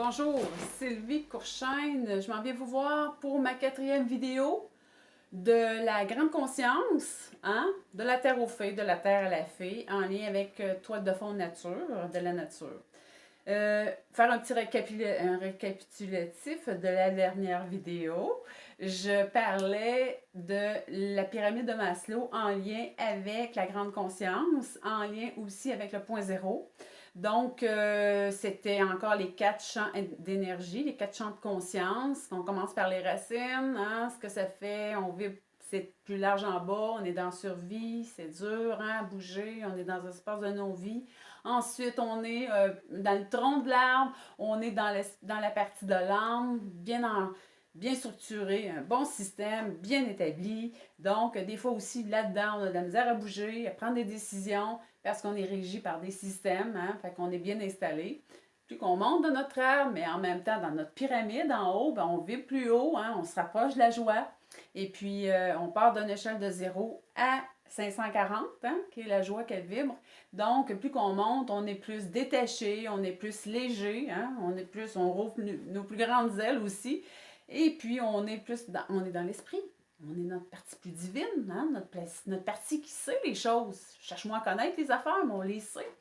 Bonjour, Sylvie Courchaine. Je m'en viens vous voir pour ma 4e vidéo de la grande conscience, de la terre aux fées, de la terre à la fée, en lien avec toile de fond nature, de la nature. Faire un petit récapitulatif de la dernière vidéo. Je parlais de la pyramide de Maslow en lien avec la grande conscience, en lien aussi avec le point zéro. Donc, c'était encore les 4 champs d'énergie, les 4 champs de conscience. On commence par les racines, ce que ça fait, on vit, c'est plus large en bas, on est dans survie, c'est dur à bouger, on est dans un espace de non-vie. Ensuite, on est dans le tronc de l'arbre, on est dans la partie de l'âme, bien structuré, un bon système, bien établi. Donc, des fois aussi, là-dedans, on a de la misère à bouger, à prendre des décisions, parce qu'on est régi par des systèmes, fait qu'on est bien installé. Plus qu'on monte dans notre arbre, mais en même temps, dans notre pyramide en haut, on vibre plus haut, on se rapproche de la joie. Et puis, on part d'une échelle de 0 à 540, qui est la joie qu'elle vibre. Donc, plus qu'on monte, on est plus détaché, on est plus léger, on rouvre nos plus grandes ailes aussi. Et puis, on est dans l'esprit. On est notre partie plus divine, notre partie qui sait les choses. Cherche-moi à connaître les affaires, mais on les sait.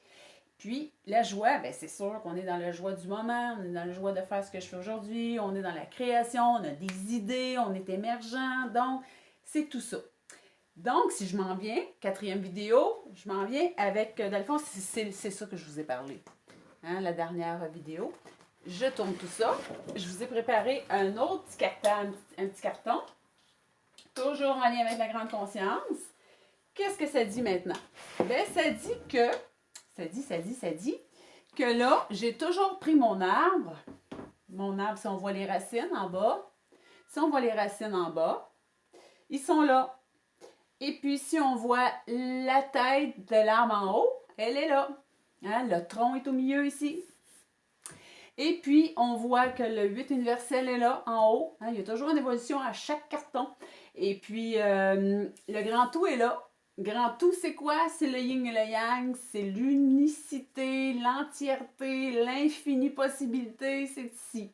Puis, la joie, c'est sûr qu'on est dans la joie du moment, on est dans la joie de faire ce que je fais aujourd'hui, on est dans la création, on a des idées, on est émergent, donc c'est tout ça. Donc, si je m'en viens, 4e vidéo, je m'en viens avec, dans le fond, c'est ça que je vous ai parlé, la dernière vidéo. Je tourne tout ça. Je vous ai préparé un autre petit carton, toujours en lien avec la grande conscience. Qu'est-ce que ça dit maintenant? Ça dit que là, j'ai toujours pris mon arbre, si on voit les racines en bas, ils sont là. Et puis, si on voit la tête de l'arbre en haut, elle est là. Le tronc est au milieu ici. Et puis, on voit que le 8 universel est là, en haut. Il y a toujours une évolution à chaque carton. Et puis, le grand tout est là. Grand tout, c'est quoi? C'est le yin et le yang. C'est l'unicité, l'entièreté, l'infinie possibilité. C'est ici.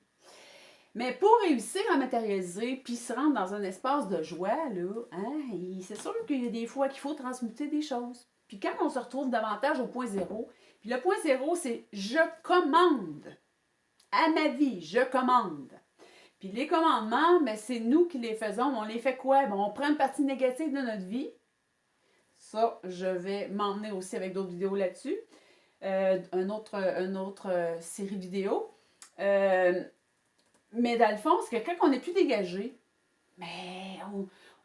Mais pour réussir à matérialiser puis se rendre dans un espace de joie, c'est sûr qu'il y a des fois qu'il faut transmuter des choses. Puis quand on se retrouve davantage au point zéro, puis le point zéro, c'est « je commande ». À ma vie, je commande. Puis les commandements, c'est nous qui les faisons. On les fait quoi? On prend une partie négative de notre vie. Ça, je vais m'emmener aussi avec d'autres vidéos là-dessus. Une autre série vidéo. Mais dans le fond, c'est que quand on n'est plus dégagé,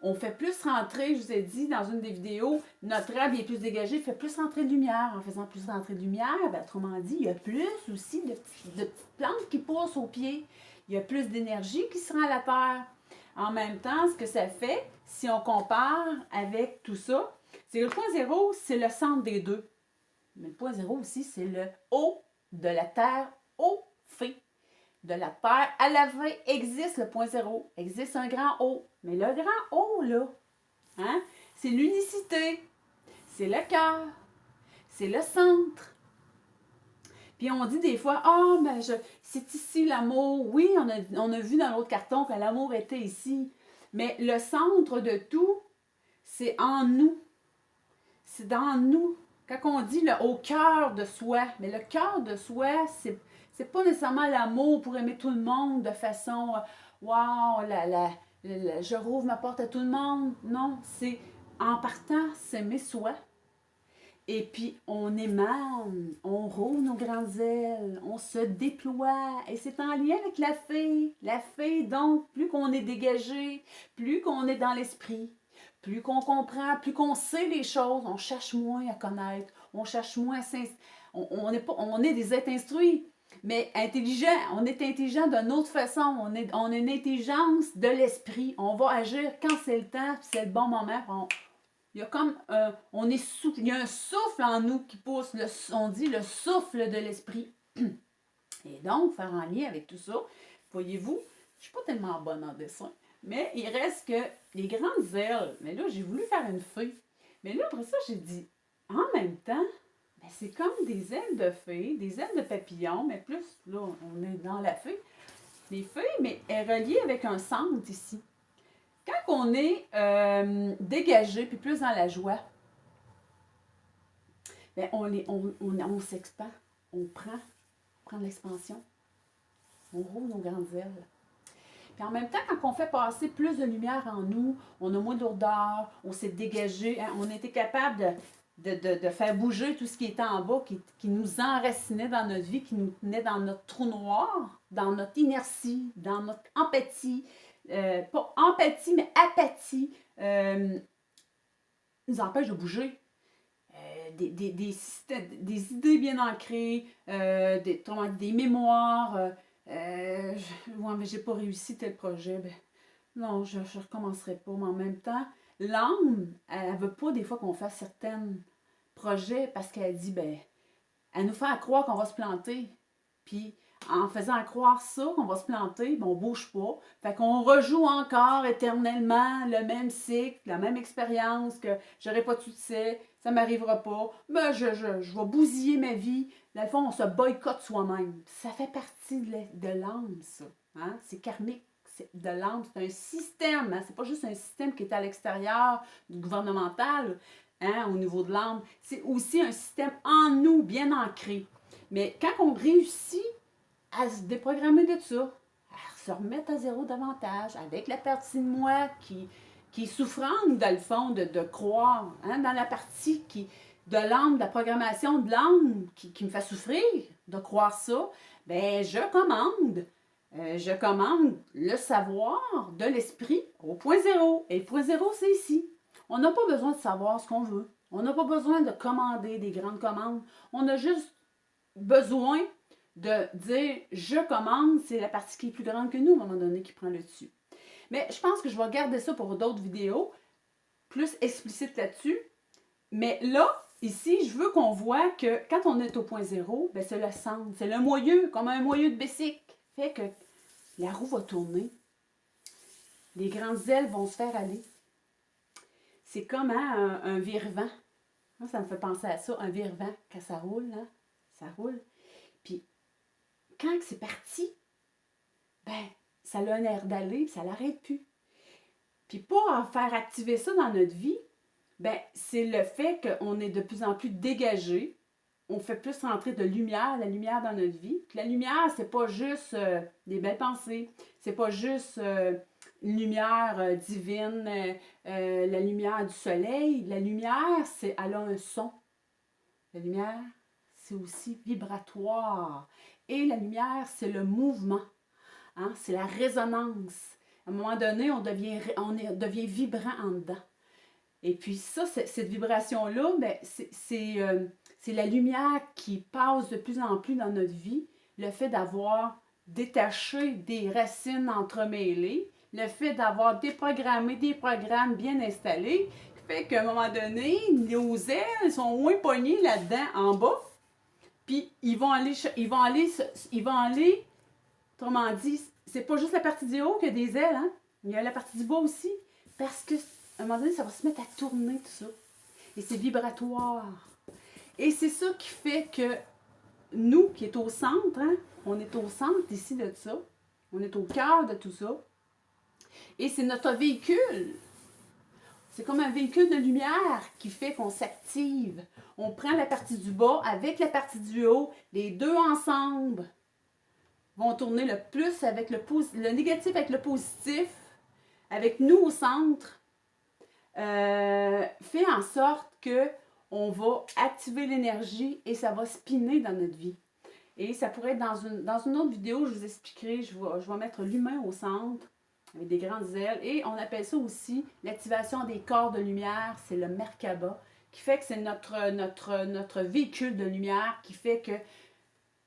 on fait plus rentrer, je vous ai dit dans une des vidéos, notre arbre est plus dégagé, fait plus rentrer de lumière. En faisant plus rentrer de lumière, autrement dit, il y a plus aussi de petites plantes qui poussent au pied. Il y a plus d'énergie qui se rend à la terre. En même temps, ce que ça fait, si on compare avec tout ça, c'est que le point zéro, c'est le centre des deux. Mais le point zéro aussi, c'est le haut de la terre aux fées. De la terre à la fin existe le point zéro, existe un grand O. Mais le grand O, là, c'est l'unicité, c'est le cœur, c'est le centre. Puis on dit des fois, c'est ici l'amour. Oui, on a vu dans l'autre carton que l'amour était ici. Mais le centre de tout, c'est en nous. C'est dans nous. Quand on dit au cœur de soi, mais le cœur de soi, c'est pas nécessairement l'amour pour aimer tout le monde de façon wow, je rouvre ma porte à tout le monde. Non, c'est en partant s'aimer soi. Et puis on émane, on roule nos grandes ailes, on se déploie. Et c'est en lien avec la fée. La fée, donc, plus qu'on est dégagé, plus qu'on est dans l'esprit, plus qu'on comprend, plus qu'on sait les choses, on cherche moins à connaître, on cherche moins à on est des êtres instruits. Mais intelligent, on est intelligent d'une autre façon. On a une intelligence de l'esprit. On va agir quand c'est le temps, puis c'est le bon moment. Il y a comme il y a un souffle en nous qui pousse. On dit le souffle de l'esprit. Et donc, faire un lien avec tout ça, voyez-vous, je ne suis pas tellement bonne en dessin, mais il reste que les grandes ailes. Mais là, j'ai voulu faire une feuille. Mais là, après ça, j'ai dit, en même temps, ben, c'est comme des ailes de fée, des ailes de papillon, mais plus, là, on est dans la fée. Les feuilles, mais est reliée avec un centre ici. Quand on est dégagé, puis plus dans la joie, ben on s'expand, on prend de l'expansion, on roule nos grandes ailes. Puis en même temps, quand on fait passer plus de lumière en nous, on a moins de lourdeur, on s'est dégagé, hein, on était capable de faire bouger tout ce qui était en bas, qui nous enracinait dans notre vie, qui nous tenait dans notre trou noir, dans notre inertie, dans notre empathie. Pas empathie, mais apathie, nous empêche de bouger. Des idées bien ancrées, des mémoires. Ouais, mais j'ai pas réussi tel projet. Ben, non, je ne recommencerai pas. Mais en même temps, l'âme, elle veut pas des fois qu'on fasse certains projets parce qu'elle dit, ben, elle nous fait croire qu'on va se planter. Puis, en faisant croire ça, qu'on va se planter, ben, on bouge pas. Fait qu'on rejoue encore éternellement le même cycle, la même expérience, que j'aurai pas de succès, ça m'arrivera pas, ben, je vais bousiller ma vie. Dans le fond, on se boycotte soi-même. Ça fait partie de l'âme, ça. Hein? C'est karmique. De l'âme, c'est un système. Hein? C'est pas juste un système qui est à l'extérieur du gouvernemental, hein, au niveau de l'âme. C'est aussi un système en nous, bien ancré. Mais quand on réussit à se déprogrammer de ça, à se remettre à zéro davantage, avec la partie de moi qui est souffrante, dans le fond, de croire, hein, dans la partie de l'âme, de la programmation de l'âme qui me fait souffrir, de croire ça, ben je commande le savoir de l'esprit au point zéro. Et le point zéro, c'est ici. On n'a pas besoin de savoir ce qu'on veut. On n'a pas besoin de commander des grandes commandes. On a juste besoin de dire je commande, c'est la partie qui est plus grande que nous, à un moment donné, qui prend le dessus. Mais je pense que je vais garder ça pour d'autres vidéos, plus explicites là-dessus. Mais là, ici, je veux qu'on voit que quand on est au point zéro, ben c'est le centre, c'est le moyeu, comme un moyeu de bicycle. Fait que la roue va tourner. Les grandes ailes vont se faire aller. C'est comme hein, un vire-vent. Ça me fait penser à ça, un vire-vent, quand ça roule, hein, ça roule. Puis, quand c'est parti, ben, ça a un air d'aller, puis ça l'arrête plus. Puis, pour en faire activer ça dans notre vie, ben, c'est le fait qu'on est de plus en plus dégagé. On fait plus rentrer de lumière, la lumière dans notre vie. Puis la lumière, c'est pas juste des belles pensées. C'est pas juste une lumière divine, la lumière du soleil. La lumière, elle a un son. La lumière, c'est aussi vibratoire. Et la lumière, c'est le mouvement. Hein? C'est la résonance. À un moment donné, on devient vibrant en dedans. Et puis ça, cette vibration-là, ben, c'est la lumière qui passe de plus en plus dans notre vie. Le fait d'avoir détaché des racines entremêlées, le fait d'avoir déprogrammé des programmes bien installés, fait qu'à un moment donné, nos ailes sont moins pognées là-dedans, en bas. Puis ils vont aller, autrement dit, c'est pas juste la partie du haut qui a des ailes, hein? Il y a la partie du bas aussi. Parce que à un moment donné, ça va se mettre à tourner tout ça. Et c'est vibratoire. Et c'est ça qui fait que nous, qui est au centre, hein, on est au centre ici de ça. On est au cœur de tout ça. Et c'est notre véhicule. C'est comme un véhicule de lumière qui fait qu'on s'active. On prend la partie du bas avec la partie du haut. Les deux ensemble vont tourner le plus avec le négatif avec le positif. Avec nous au centre. Fait en sorte que on va activer l'énergie et ça va spinner dans notre vie. Et ça pourrait être dans une autre vidéo, je vous expliquerai, je vais mettre l'humain au centre avec des grandes ailes. Et on appelle ça aussi l'activation des corps de lumière, c'est le Merkaba, qui fait que c'est notre véhicule de lumière, qui fait que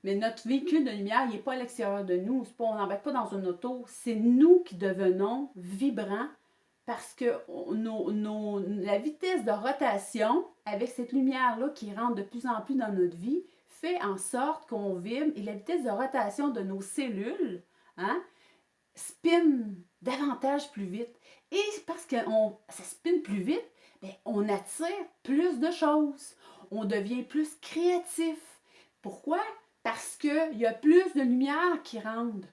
mais notre véhicule de lumière, il n'est pas à l'extérieur de nous, on n'embarque pas dans une auto, c'est nous qui devenons vibrants. Parce que la vitesse de rotation avec cette lumière-là qui rentre de plus en plus dans notre vie fait en sorte qu'on vibre et la vitesse de rotation de nos cellules hein, spin davantage plus vite. Et parce que ça spin plus vite, bien, on attire plus de choses. on devient plus créatif. Pourquoi? Parce qu'il y a plus de lumière qui rentre.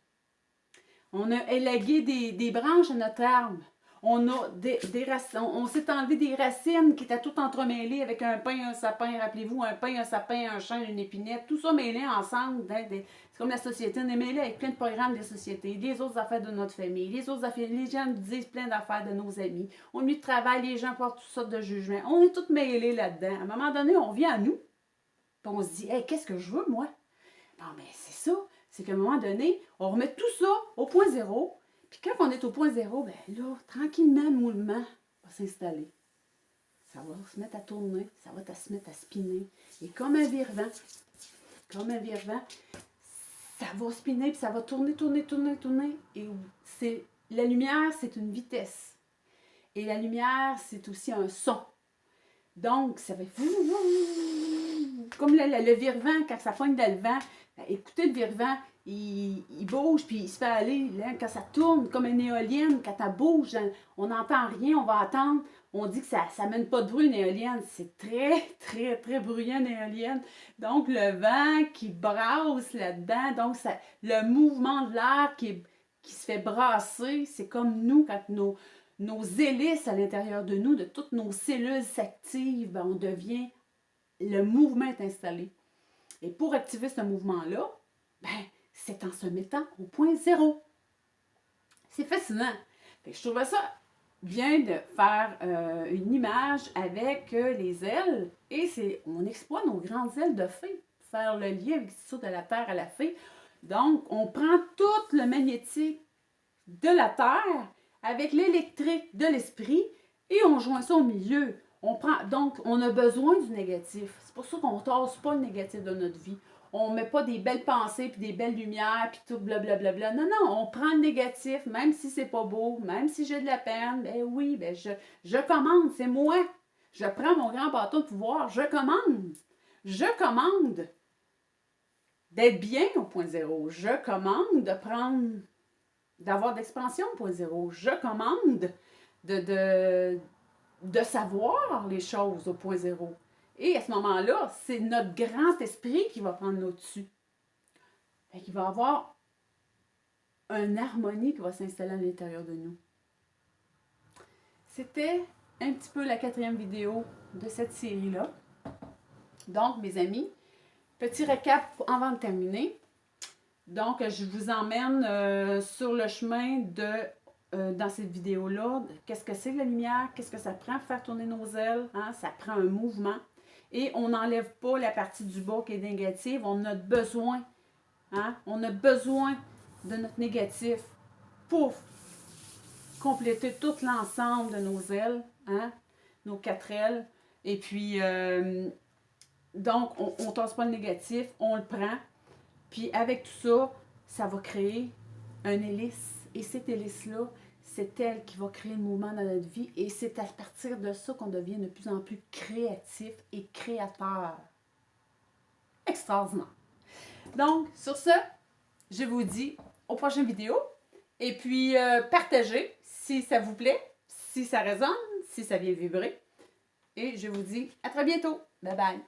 On a élagué des branches à notre arbre. On a des racines, on s'est enlevé des racines qui étaient toutes entremêlées avec un pain, un sapin. Rappelez-vous, un pain, un sapin, un chêne, une épinette, tout ça mêlé ensemble. C'est comme la société, on est mêlé avec plein de programmes des sociétés, les autres affaires de notre famille, les autres affaires, les gens nous disent plein d'affaires de nos amis. Au milieu de travail, les gens portent toutes sortes de jugements. On est tous mêlés là-dedans. À un moment donné, on vient à nous, puis on se dit, hey, qu'est-ce que je veux, moi? Bon, mais c'est ça. C'est qu'à un moment donné, on remet tout ça au point zéro. Puis quand on est au point zéro, ben là, tranquillement, le mouvement va s'installer. Ça va se mettre à tourner, ça va se mettre à spinner. Et comme un vire-vent, ça va spinner, puis ça va tourner. Et la lumière, c'est une vitesse. Et la lumière, c'est aussi un son. Donc, ça va comme le vire-vent, quand ça pogne dans le vent, ben, écoutez le vire-vent, il bouge, puis il se fait aller. Là, quand ça tourne, comme une éolienne, quand elle bouge, on n'entend rien, on va attendre. On dit que ça mène pas de bruit, une éolienne. C'est très, très, très bruyant, une éolienne. Donc, le vent qui brasse là-dedans, donc le mouvement de l'air qui se fait brasser, c'est comme nous, quand nos hélices à l'intérieur de nous, de toutes nos cellules s'activent, ben, on devient, le mouvement est installé. Et pour activer ce mouvement-là, ben, c'est en se mettant au point zéro. C'est fascinant. Fait que je trouvais ça bien de faire une image avec les ailes. Et on exploite nos grandes ailes de fée. Faire le lien avec ça de la Terre à la fée. Donc, on prend tout le magnétique de la Terre avec l'électrique de l'esprit et on joint ça au milieu. Donc, on a besoin du négatif. C'est pour ça qu'on ne tasse pas le négatif de notre vie. On ne met pas des belles pensées, puis des belles lumières, puis tout blablabla. Non, on prend le négatif, même si c'est pas beau, même si j'ai de la peine. Ben oui, ben je commande, c'est moi. Je prends mon grand bâton de pouvoir, je commande. Je commande d'être bien au point zéro. Je commande d'avoir d'expansion au point zéro. Je commande de savoir les choses au point zéro. Et à ce moment-là, c'est notre grand esprit qui va prendre le dessus. Fait qu'il va y avoir une harmonie qui va s'installer à l'intérieur de nous. C'était un petit peu la 4e vidéo de cette série-là. Donc, mes amis, petit récap avant de terminer. Donc, je vous emmène sur le chemin dans cette vidéo-là, qu'est-ce que c'est la lumière, qu'est-ce que ça prend pour faire tourner nos ailes, hein? Ça prend un mouvement. Et on n'enlève pas la partie du bas qui est négative, on a besoin, hein? On a besoin de notre négatif pour compléter tout l'ensemble de nos ailes, hein? Nos 4 ailes. Et puis, donc, on ne tasse pas le négatif, on le prend. Puis avec tout ça, ça va créer une hélice. Et cette hélice-là, c'est elle qui va créer le mouvement dans notre vie. Et c'est à partir de ça qu'on devient de plus en plus créatif et créateur. Extraordinaire. Donc, sur ce, je vous dis aux prochaines vidéos. Et puis, partagez si ça vous plaît, si ça résonne, si ça vient vibrer. Et je vous dis à très bientôt. Bye bye.